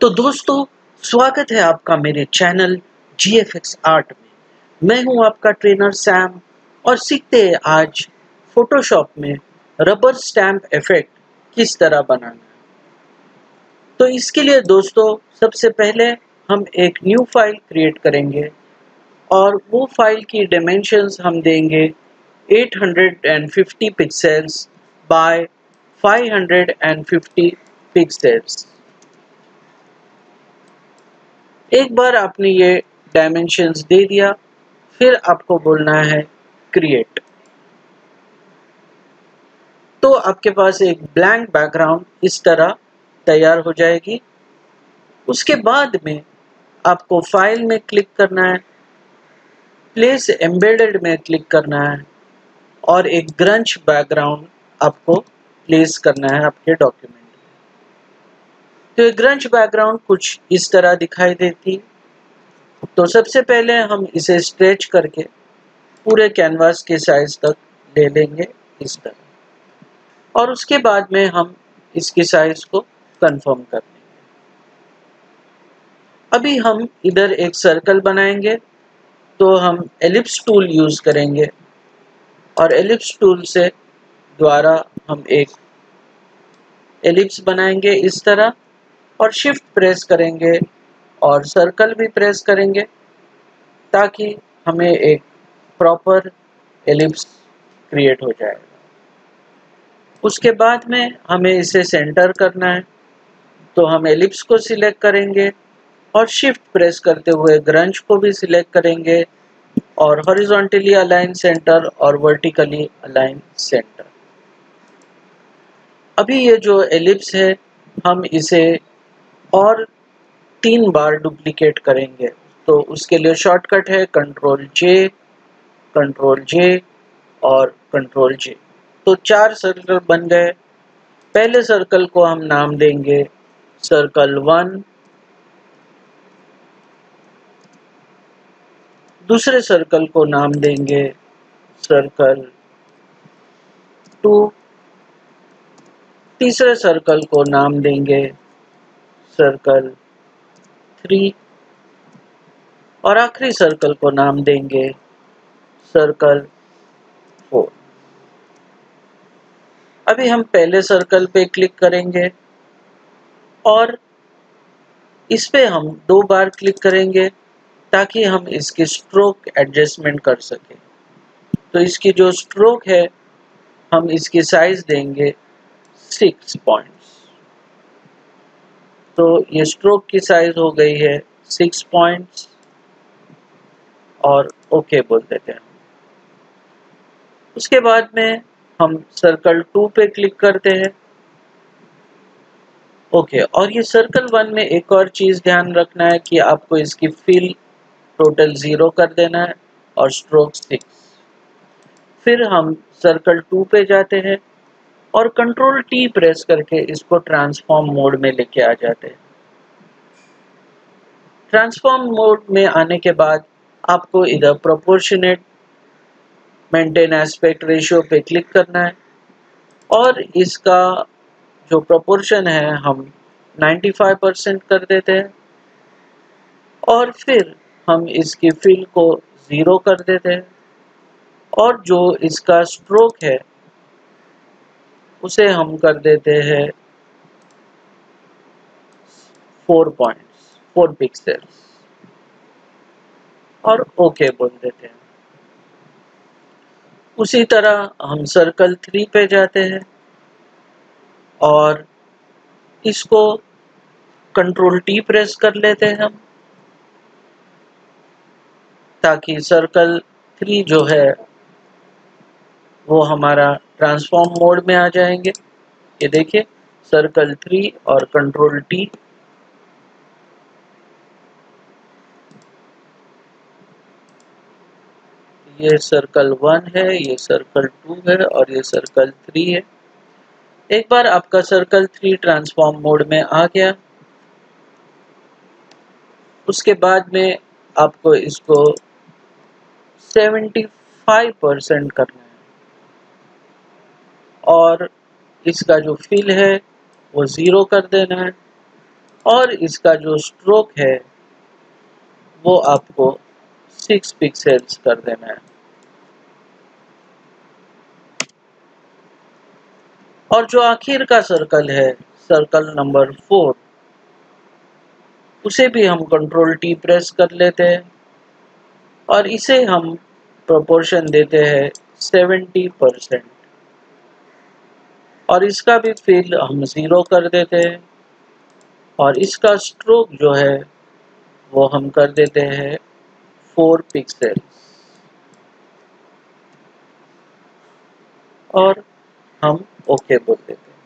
तो दोस्तों, स्वागत है आपका मेरे चैनल GFX आर्ट में। मैं हूं आपका ट्रेनर सैम और सीखते हैं आज फोटोशॉप में रबर स्टैम्प इफेक्ट किस तरह बनाना है। तो इसके लिए दोस्तों सबसे पहले हम एक न्यू फाइल क्रिएट करेंगे और वो फाइल की डायमेंशंस हम देंगे 850 पिक्सेल्स बाय 550 पिक्सेल्स। एक बार आपने ये डायमेंशंस दे दिया, फिर आपको बोलना है क्रिएट। तो आपके पास एक ब्लैंक बैकग्राउंड इस तरह तैयार हो जाएगी। उसके बाद में आपको फाइल में क्लिक करना है, प्लेस एम्बेडेड में क्लिक करना है और एक ग्रंच बैकग्राउंड आपको प्लेस करना है आपके डॉक्यूमेंट में। तो ये ग्रंच बैकग्राउंड कुछ इस तरह दिखाई देती। तो सबसे पहले हम इसे स्ट्रेच करके पूरे कैनवास के साइज तक ले लेंगे इस तरह, और उसके बाद में हम इसकी साइज को कंफर्म कर लेंगे। अभी हम इधर एक सर्कल बनाएंगे, तो हम एलिप्स टूल यूज करेंगे और एलिप्स टूल से द्वारा हम एक एलिप्स बनाएंगे इस तरह, और शिफ्ट प्रेस करेंगे और सर्कल भी प्रेस करेंगे ताकि हमें एक प्रॉपर एलिप्स क्रिएट हो जाएगा। उसके बाद में हमें इसे सेंटर करना है, तो हम एलिप्स को सिलेक्ट करेंगे और शिफ्ट प्रेस करते हुए ग्रंच को भी सिलेक्ट करेंगे और हॉरिजॉन्टली अलाइन सेंटर और वर्टिकली अलाइन सेंटर। अभी ये जो एलिप्स है हम इसे और 3 बार डुप्लीकेट करेंगे, तो उसके लिए शॉर्टकट है कंट्रोल जे और कंट्रोल जे। तो 4 सर्कल बन गए। पहले सर्कल को हम नाम देंगे सर्कल 1, दूसरे सर्कल को नाम देंगे सर्कल 2, तीसरे सर्कल को नाम देंगे सर्कल 3 और आखिरी सर्कल को नाम देंगे सर्कल 4। अभी हम पहले सर्कल पे क्लिक करेंगे और इस पे हम 2 बार क्लिक करेंगे ताकि हम इसकी स्ट्रोक एडजस्टमेंट कर सकें। तो इसकी जो स्ट्रोक है हम इसकी साइज देंगे 6 पॉइंट्स। तो ये स्ट्रोक की साइज हो गई है 6 पॉइंट्स और ओके बोल देते हैं। उसके बाद में हम सर्कल 2 पे क्लिक करते हैं। ओके, और ये सर्कल 1 में एक और चीज ध्यान रखना है कि आपको इसकी फिल टोटल 0 कर देना है और स्ट्रोक 6। फिर हम सर्कल 2 पे जाते हैं और कंट्रोल टी प्रेस करके इसको ट्रांसफॉर्म मोड में लेके आ जाते हैं। ट्रांसफॉर्म मोड में आने के बाद आपको इधर प्रोपोर्शनेट मेंटेन एस्पेक्ट रेशियो पे क्लिक करना है और इसका जो प्रोपोर्शन है हम 95% कर देते हैं और फिर हम इसकी फिल को 0 कर देते हैं और जो इसका स्ट्रोक है उसे हम कर देते हैं 4 पिक्सेल्स और ओके बोल देते हैं। उसी तरह हम सर्कल 3 पे जाते हैं और इसको कंट्रोल टी प्रेस कर लेते हैं हम, ताकि सर्कल 3 जो है वो हमारा ट्रांसफॉर्म मोड में आ जाएंगे। ये देखिए सर्कल 3 और कंट्रोल टी। ये सर्कल 1 है, ये सर्कल 2 है और ये सर्कल 3 है। एक बार आपका सर्कल 3 ट्रांसफॉर्म मोड में आ गया, उसके बाद में आपको इसको 75% करना है और इसका जो फिल है वो 0 कर देना है और इसका जो स्ट्रोक है वो आपको 6 पिक्सेल्स कर देना है। और जो आखिर का सर्कल है, सर्कल नंबर 4, उसे भी हम कंट्रोल टी प्रेस कर लेते हैं और इसे हम प्रोपोर्शन देते हैं 70% और इसका भी फिल हम 0 कर देते हैं और इसका स्ट्रोक जो है वो हम कर देते हैं 4 पिक्सल और हम ओके बोल देते हैं।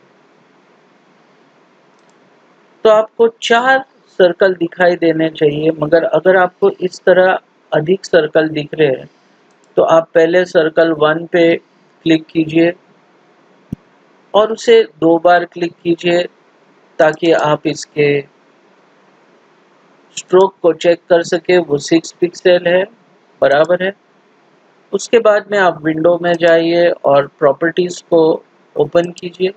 तो आपको 4 सर्कल दिखाई देने चाहिए, मगर अगर आपको इस तरह अधिक सर्कल दिख रहे हैं तो आप पहले सर्कल 1 पे क्लिक कीजिए और उसे 2 बार क्लिक कीजिए ताकि आप इसके स्ट्रोक को चेक कर सके, वो 6 पिक्सल है, बराबर है। उसके बाद में आप विंडो में जाइए और प्रॉपर्टीज को ओपन कीजिए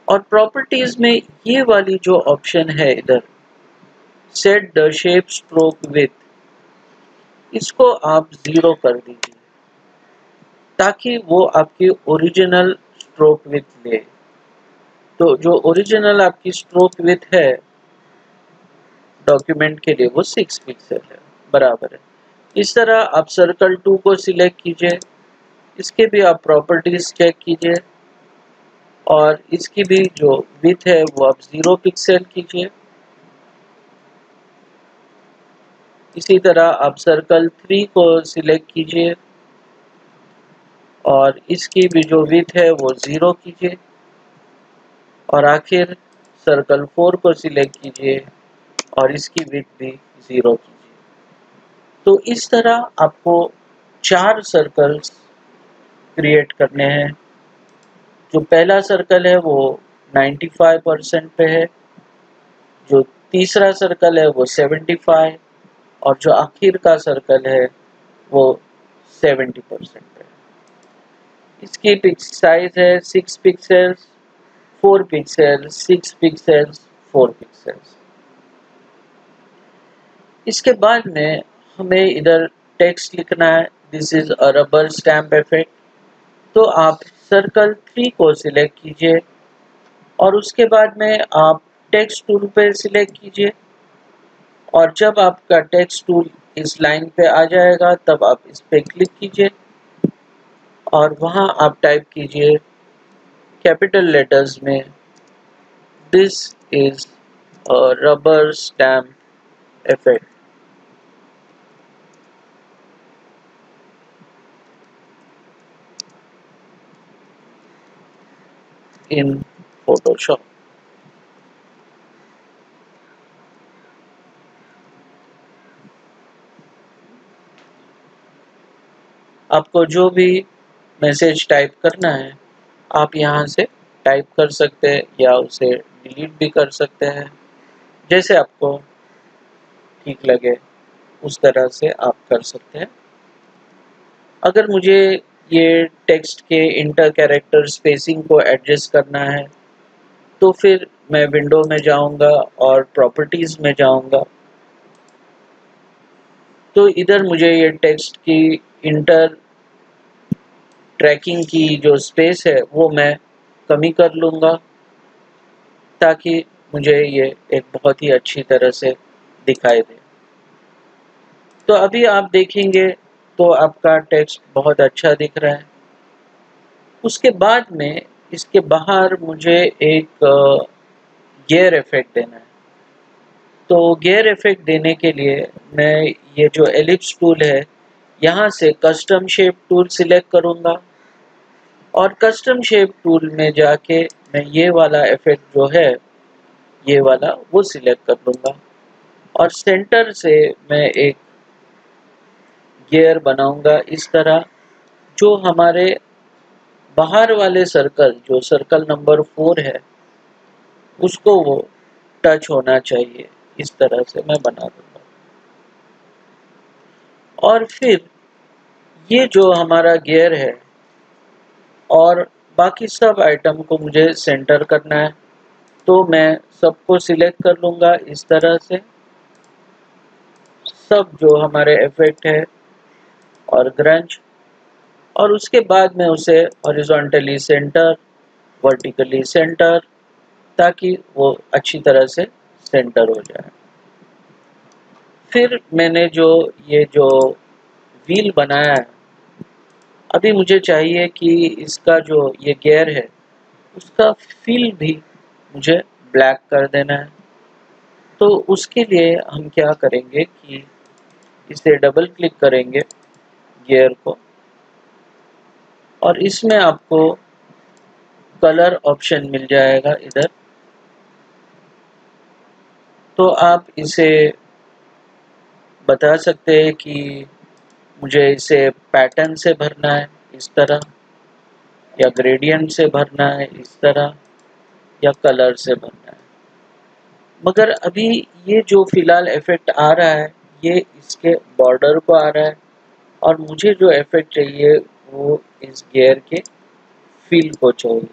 और प्रॉपर्टीज में ये वाली जो ऑप्शन है इधर, set the shape stroke with, इसको आप 0 कर दीजिए ताकि वो आपकी ओरिजिनल स्ट्रोक विथ ले। तो जो ओरिजिनल आपकी स्ट्रोक विथ है डॉक्यूमेंट के लिए वो 6 पिक्सल है, बराबर है। इस तरह आप सर्कल 2 को सिलेक्ट कीजिए, इसके भी आप प्रॉपर्टीज चेक कीजिए और इसकी भी जो विड्थ है वो आप 0 पिक्सल कीजिए। इसी तरह आप सर्कल 3 को सिलेक्ट कीजिए और इसकी भी जो विड्थ है वो 0 कीजिए और आखिर सर्कल 4 को सिलेक्ट कीजिए और इसकी विड्थ भी 0 कीजिए। तो इस तरह आपको 4 सर्कल्स क्रिएट करने हैं। जो पहला सर्कल है वो 95% पे है, जो तीसरा सर्कल है वो 75 और जो आखिर का सर्कल है वो 70% पे है। इसकी पिक्सल साइज है 6 पिक्सेल्स, 4 पिक्सेल्स, 6 पिक्सेल्स, 4 पिक्सेल्स। इसके बाद में हमें इधर टेक्स्ट लिखना है, this is a rubber stamp effect. तो आप सर्कल 3 को सिलेक्ट कीजिए और उसके बाद में आप टेक्स्ट टूल पे सिलेक्ट कीजिए और जब आपका टेक्स्ट टूल इस लाइन पे आ जाएगा तब आप इस पे क्लिक कीजिए और वहां आप टाइप कीजिए कैपिटल लेटर्स में, this is a rubber stamp effect. In Photoshop. आपको जो भी मैसेज टाइप करना है आप यहाँ से टाइप कर सकते हैं या उसे डिलीट भी कर सकते हैं, जैसे आपको ठीक लगे उस तरह से आप कर सकते हैं। अगर मुझे ये टेक्स्ट के इंटर कैरेक्टर स्पेसिंग को एडजस्ट करना है तो फिर मैं विंडो में जाऊंगा और प्रॉपर्टीज में जाऊंगा। तो इधर मुझे ये टेक्स्ट की इंटर ट्रैकिंग की जो स्पेस है वो मैं कमी कर लूँगा ताकि मुझे ये एक बहुत ही अच्छी तरह से दिखाई दे। तो अभी आप देखेंगे तो आपका टेक्स्ट बहुत अच्छा दिख रहा है। उसके बाद में इसके बाहर मुझे एक गियर इफेक्ट देना है। तो गियर इफेक्ट देने के लिए मैं ये जो एलिप्स टूल है यहाँ से कस्टम शेप टूल सिलेक्ट करूँगा और कस्टम शेप टूल में जाके मैं ये वाला इफेक्ट जो है ये वाला वो सिलेक्ट कर लूँगा और सेंटर से मैं एक गियर बनाऊँगा इस तरह, जो हमारे बाहर वाले सर्कल जो सर्कल नंबर 4 है उसको वो टच होना चाहिए। इस तरह से मैं बना दूँगा और फिर ये जो हमारा गियर है और बाकी सब आइटम को मुझे सेंटर करना है। तो मैं सबको सिलेक्ट कर लूँगा इस तरह से, सब जो हमारे इफेक्ट है और ग्रंज, और उसके बाद में उसे हॉरिजॉन्टली सेंटर, वर्टिकली सेंटर, ताकि वो अच्छी तरह से सेंटर हो जाए। फिर मैंने ये जो व्हील बनाया है, अभी मुझे चाहिए कि इसका जो ये गियर है उसका फील भी मुझे ब्लैक कर देना है। तो उसके लिए हम क्या करेंगे कि इसे डबल क्लिक करेंगे गियर को, और इसमें आपको कलर ऑप्शन मिल जाएगा इधर। तो आप इसे बता सकते हैं कि मुझे इसे पैटर्न से भरना है इस तरह, या ग्रेडियंट से भरना है इस तरह, या कलर से भरना है। मगर अभी ये जो फिलहाल इफेक्ट आ रहा है ये इसके बॉर्डर को आ रहा है, और मुझे जो इफेक्ट चाहिए वो इस गियर के फील को चाहिए।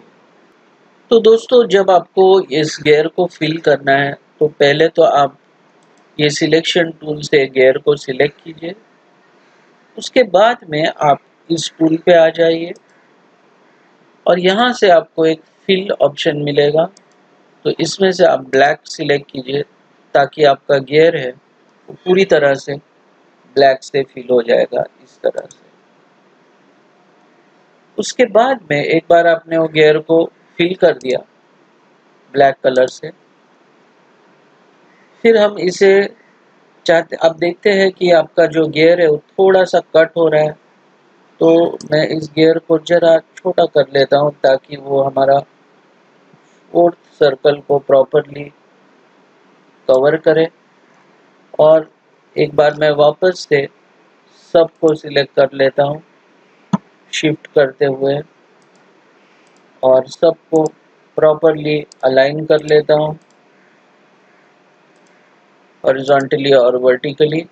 तो दोस्तों, जब आपको इस गियर को फिल करना है तो पहले तो आप ये सिलेक्शन टूल से गियर को सिलेक्ट कीजिए। उसके बाद में आप इस टूल पे आ जाइए और यहाँ से आपको एक फिल ऑप्शन मिलेगा। तो इसमें से आप ब्लैक सिलेक्ट कीजिए ताकि आपका गियर है वो पूरी तरह से ब्लैक से फिल हो जाएगा इस तरह से। उसके बाद में एक बार आपने वो गियर को फिल कर दिया ब्लैक कलर से, फिर हम इसे चाहते, आप देखते हैं कि आपका जो गियर है वो थोड़ा सा कट हो रहा है। तो मैं इस गियर को जरा छोटा कर लेता हूँ ताकि वो हमारा फोर्थ सर्कल को प्रॉपरली कवर करे। और एक बार मैं वापस से सबको सिलेक्ट कर लेता हूँ शिफ्ट करते हुए, और सबको प्रॉपरली अलाइन कर लेता हूँ हॉरिजॉन्टली और वर्टिकली।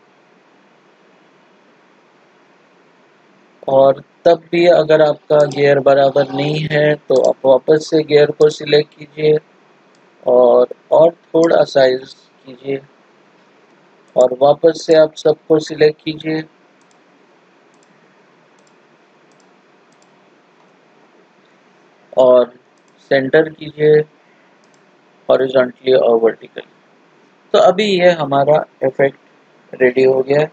और तब भी अगर आपका गियर बराबर नहीं है तो आप वापस से गियर को सिलेक्ट कीजिए और थोड़ा साइज कीजिए, और वापस से आप सबको सिलेक्ट कीजिए और सेंटर कीजिए हॉरिजॉन्टली और वर्टिकली। तो अभी ये हमारा इफेक्ट रेडी हो गया है।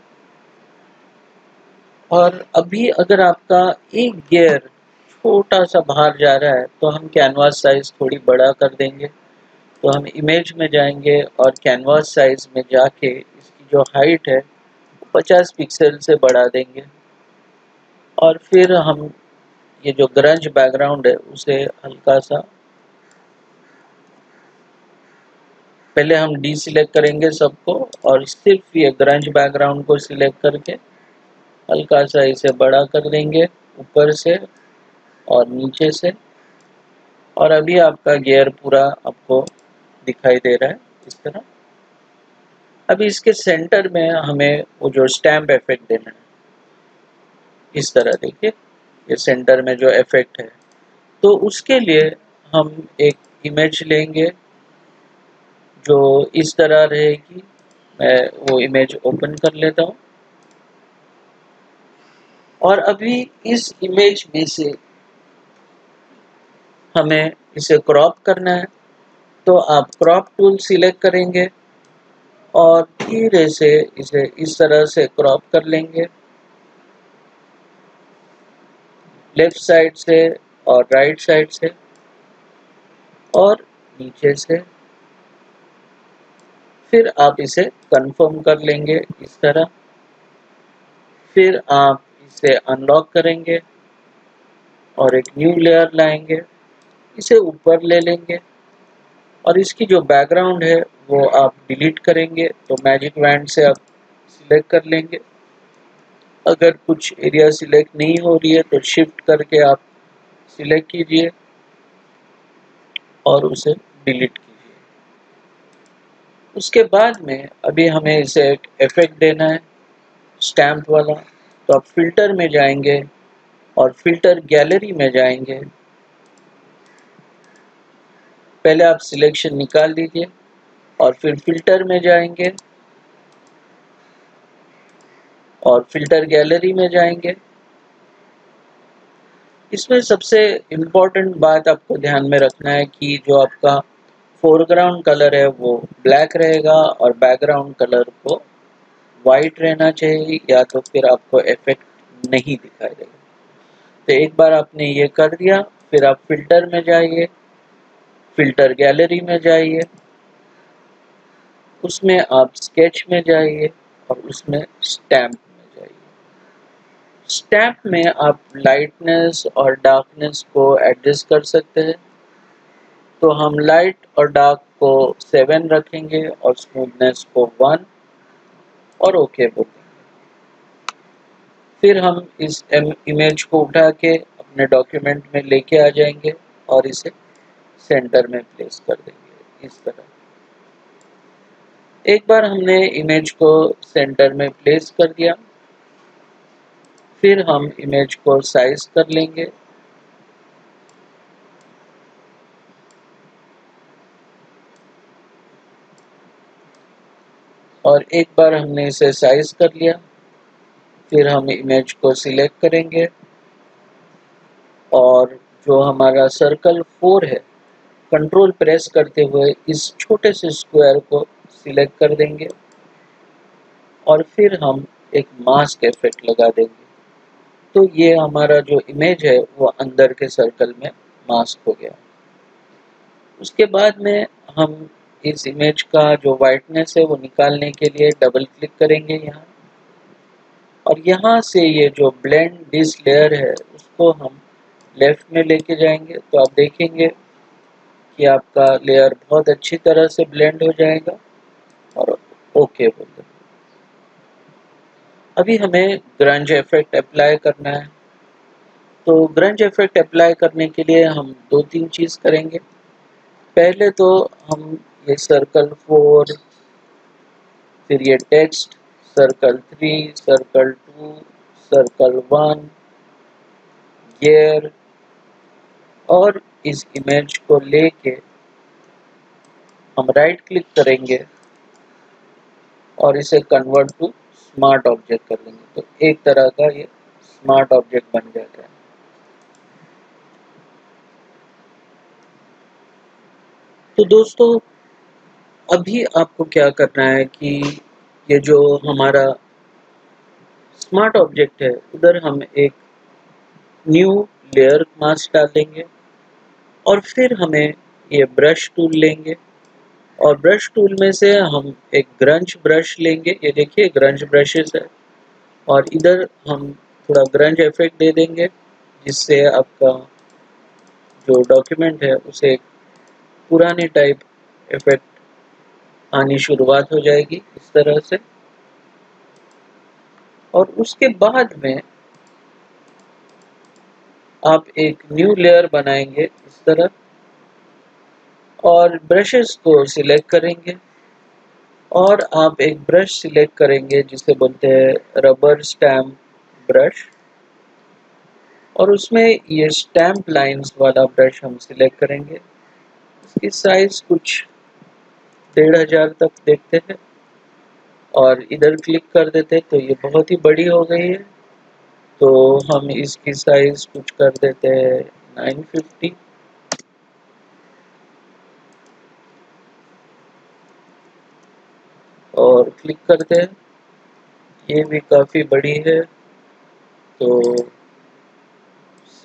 और अभी अगर आपका एक गियर छोटा सा बाहर जा रहा है तो हम कैनवास साइज थोड़ी बड़ा कर देंगे। तो हम इमेज में जाएंगे और कैनवास साइज में जाके इसकी जो हाइट है 50 पिक्सल से बढ़ा देंगे। और फिर हम ये जो ग्रंज बैकग्राउंड है उसे हल्का सा, पहले हम डी सिलेक्ट करेंगे सबको और सिर्फ ये ग्रंज बैकग्राउंड को सिलेक्ट करके हल्का सा इसे बड़ा कर देंगे ऊपर से और नीचे से। और अभी आपका गियर पूरा आपको दिखाई दे रहा है इस तरह। अभी इसके सेंटर में हमें वो जो स्टैम्प इफेक्ट देना है इस तरह, देखिए ये सेंटर में जो इफेक्ट है। तो उसके लिए हम एक इमेज लेंगे जो इस तरह रहेगी। मैं वो इमेज ओपन कर लेता हूँ और अभी इस इमेज में से हमें इसे क्रॉप करना है। तो आप क्रॉप टूल सिलेक्ट करेंगे और धीरे से इसे इस तरह से क्रॉप कर लेंगे लेफ्ट साइड से और राइट साइड से और नीचे से। फिर आप इसे कंफर्म कर लेंगे इस तरह। फिर आप इसे अनलॉक करेंगे और एक न्यू लेयर लाएंगे, इसे ऊपर ले लेंगे और इसकी जो बैकग्राउंड है वो आप डिलीट करेंगे। तो मैजिक वैंड से आप सिलेक्ट कर लेंगे। अगर कुछ एरिया सिलेक्ट नहीं हो रही है तो शिफ्ट करके आप सिलेक्ट कीजिए और उसे डिलीट कीजिए। उसके बाद में अभी हमें इसे एक इफेक्ट देना है स्टैम्प वाला। तो आप फिल्टर में जाएंगे और फिल्टर गैलरी में जाएंगे पहले आप सिलेक्शन निकाल लीजिए और फिर फिल्टर में जाएंगे और फिल्टर गैलरी में जाएंगे। इसमें सबसे इम्पोर्टेंट बात आपको ध्यान में रखना है कि जो आपका फोरग्राउंड कलर है वो ब्लैक रहेगा और बैकग्राउंड कलर को वाइट रहना चाहिए, या तो फिर आपको इफेक्ट नहीं दिखाई देगा। तो एक बार आपने ये कर दिया, फिर आप फिल्टर में जाइए, फिल्टर गैलरी में जाइए, उसमें आप स्केच में जाइए और उसमें स्टैम्प में जाइए। स्टैम्प में आप लाइटनेस और डार्कनेस को एडजस्ट कर सकते हैं। तो हम लाइट और डार्क को 7 रखेंगे और स्मूथनेस को 1 और ओके बोलेंगे। फिर हम इस इमेज को उठा के अपने डॉक्यूमेंट में लेके आ जाएंगे और इसे सेंटर में प्लेस कर देंगे इस तरह। एक बार हमने इमेज को सेंटर में प्लेस कर दिया, फिर हम इमेज को साइज कर लेंगे। और एक बार हमने इसे साइज कर लिया, फिर हम इमेज को सिलेक्ट करेंगे और जो हमारा सर्कल 4 है, कंट्रोल प्रेस करते हुए इस छोटे से स्क्वायर को सिलेक्ट कर देंगे और फिर हम एक मास्क इफेक्ट लगा देंगे। तो ये हमारा जो इमेज है वो अंदर के सर्कल में मास्क हो गया। उसके बाद में हम इस इमेज का जो वाइटनेस है वो निकालने के लिए डबल क्लिक करेंगे यहाँ, और यहाँ से ये जो ब्लेंड दिस लेयर है उसको हम लेफ्ट में लेके जाएंगे। तो आप देखेंगे कि आपका लेयर बहुत अच्छी तरह से ब्लेंड हो जाएगा और ओके बोल देंगे। अभी हमें ग्रंज इफेक्ट अप्लाई करना है। तो ग्रंज इफेक्ट अप्लाई करने के लिए हम 2-3 चीज़ करेंगे। पहले तो हम ये सर्कल 4, फिर ये text circle 3, circle 2, circle 1, gear, और इस इमेज को लेके हम राइट क्लिक करेंगे और इसे कन्वर्ट टू स्मार्ट ऑब्जेक्ट कर देंगे। तो एक तरह का ये स्मार्ट ऑब्जेक्ट बन जाता है। तो दोस्तों, अभी आपको क्या करना है कि ये जो हमारा स्मार्ट ऑब्जेक्ट है उधर हम एक न्यू लेयर मास्क डालेंगे और फिर हमें ये ब्रश टूल लेंगे और ब्रश टूल में से हम एक ग्रंज ब्रश लेंगे। ये देखिए ग्रंज ब्रशेस है, और इधर हम थोड़ा ग्रंज इफेक्ट दे देंगे जिससे आपका जो डॉक्यूमेंट है उसे एक पुराने टाइप इफेक्ट आनी शुरुआत हो जाएगी इस तरह से। और उसके बाद में आप एक न्यू लेयर बनाएंगे इस तरह और ब्रशेस को सिलेक्ट करेंगे और आप एक ब्रश सिलेक्ट करेंगे जिसे बोलते हैं रबर स्टैम्प ब्रश, और उसमें ये स्टैम्प लाइंस वाला ब्रश हम सिलेक्ट करेंगे। इसकी साइज कुछ 1500 तक देखते हैं और इधर क्लिक कर देते हैं। तो ये बहुत ही बड़ी हो गई है, तो हम इसकी साइज कुछ कर देते हैं 950 और क्लिक करते हैं। ये भी काफ़ी बड़ी है तो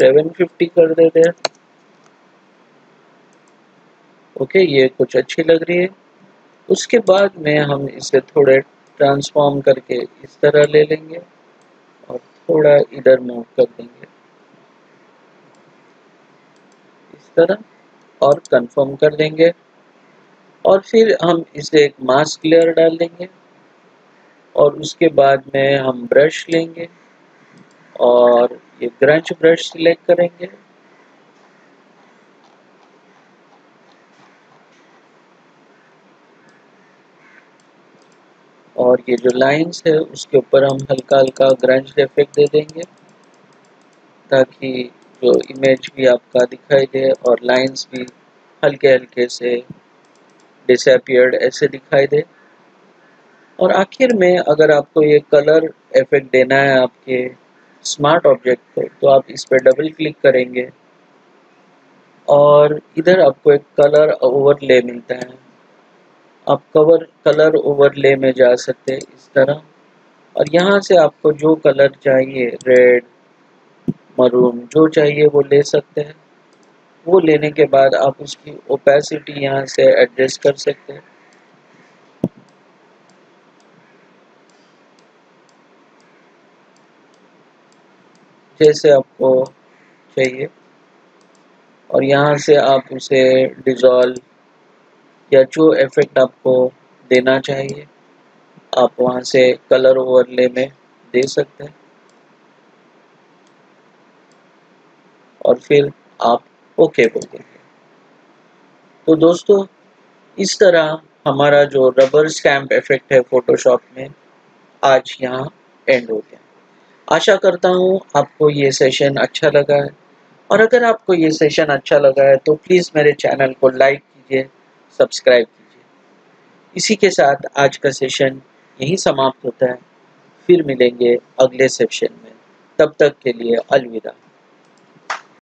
750 कर देते हैं। ओके, ये कुछ अच्छी लग रही है। उसके बाद में हम इसे थोड़े ट्रांसफॉर्म करके इस तरह ले लेंगे और थोड़ा इधर मूव कर देंगे इस तरह और कंफर्म कर देंगे। और फिर हम इसे एक मास्क लेयर डाल देंगे और उसके बाद में हम ब्रश लेंगे और ये ग्रंज ब्रश सिलेक्ट करेंगे और ये जो लाइंस है उसके ऊपर हम हल्का हल्का ग्रंज इफेक्ट दे देंगे ताकि जो इमेज भी आपका दिखाई दे और लाइंस भी हल्के हल्के से डिसअपियर्ड ऐसे दिखाई दे। और आखिर में अगर आपको ये कलर इफेक्ट देना है आपके स्मार्ट ऑब्जेक्ट को, तो आप इस पर डबल क्लिक करेंगे और इधर आपको एक कलर ओवरले मिलता है। आप कलर ओवरले में जा सकते हैं इस तरह, और यहाँ से आपको जो कलर चाहिए, रेड, मरून, जो चाहिए वो ले सकते हैं। वो लेने के बाद आप उसकी ओपेसिटी यहाँ से एडजस्ट कर सकते हैं। जैसे आपको चाहिए, और यहाँ से आप उसे डिज़ोल्व या जो इफेक्ट आपको देना चाहिए आप वहाँ से कलर ओवरले में दे सकते हैं, और फिर आप ओके बोल देंगे। तो दोस्तों, इस तरह हमारा जो रबर स्टैम्प इफेक्ट है फोटोशॉप में आज यहाँ एंड हो गया। आशा करता हूँ आपको ये सेशन अच्छा लगा है, और अगर आपको ये सेशन अच्छा लगा है तो प्लीज़ मेरे चैनल को लाइक कीजिए, सब्सक्राइब कीजिए। इसी के साथ आज का सेशन यहीं समाप्त होता है। फिर मिलेंगे अगले सेशन में, तब तक के लिए अलविदा।